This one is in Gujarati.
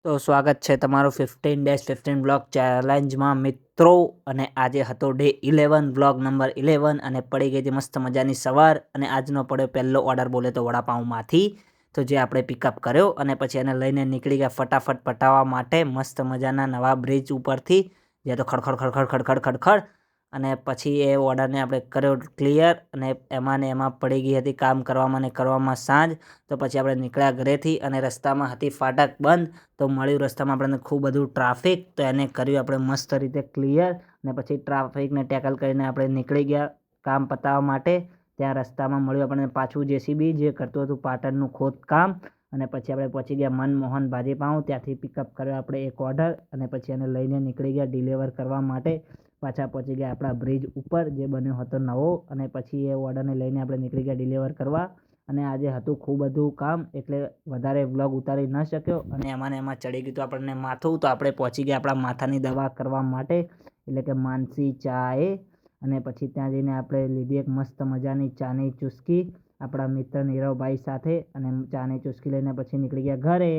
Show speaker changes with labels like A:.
A: તો સ્વાગત છે તમારું 15 ડેશ 15 બ્લોગ ચેલેન્જમાં મિત્રો. અને આજે હતો ડે 11, બ્લોગ નંબર 11, અને પડી ગઈ હતી મસ્ત મજાની સવાર. અને આજનો પડ્યો પહેલો ઓર્ડર બોલે તો વડાપાઉંમાંથી, તો જે આપણે પિકઅપ કર્યો અને પછી એને લઈને નીકળી ગયા ફટાફટ પટાવવા માટે મસ્ત મજાના નવા બ્રિજ ઉપરથી, જે તો ખડખડ ખડખડ ખડખડ ખડખડ. અને પછી એ ઓર્ડરને આપણે કર્યો ક્લિયર, અને એમાં પડી ગઈ હતી કામ કરવામાં ને કરવામાં સાંજ. તો પછી આપણે નીકળ્યા ઘરેથી અને રસ્તામાં હતી ફાટક બંધ. તો મળ્યું રસ્તામાં આપણને ખૂબ બધું ટ્રાફિક, તો એને કર્યું આપણે મસ્ત રીતે ક્લિયર. અને પછી ટ્રાફિકને ટેકલ કરીને આપણે નીકળી ગયા કામ પતાવવા માટે. ત્યાં રસ્તામાં મળ્યું આપણને પાછું જેસીબી, જે કરતું હતું પાટણનું ખોદકામ. અને પછી આપણે પહોંચી ગયા મનમોહન ભાજીપાઉં. ત્યાંથી પિકઅપ કર્યો આપણે એક ઓર્ડર, અને પછી એને લઈને નીકળી ગયા ડિલિવર કરવા માટે. પાછા પહોંચી ગયા આપણા બ્રિજ ઉપર, જે બન્યો હતો નવો. અને પછી એ ઓર્ડરને લઈને આપણે નીકળી ગયા ડિલિવર કરવા. અને આજે હતું ખૂબ બધું કામ, એટલે વધારે વ્લોગ ઉતારી ન શક્યો. અને એમાં ચડી ગયું હતું આપણને માથું, તો આપણે પહોંચી ગયા આપણા માથાની દવા કરવા માટે, એટલે કે માનસી ચાએ. અને પછી ત્યાં જઈને આપણે લીધી એક મસ્ત મજાની ચાની ચુસ્કી આપણા મિત્ર નીરવભાઈ સાથે, અને ચાની ચુસ્કી લઈને પછી નીકળી ગયા ઘરે.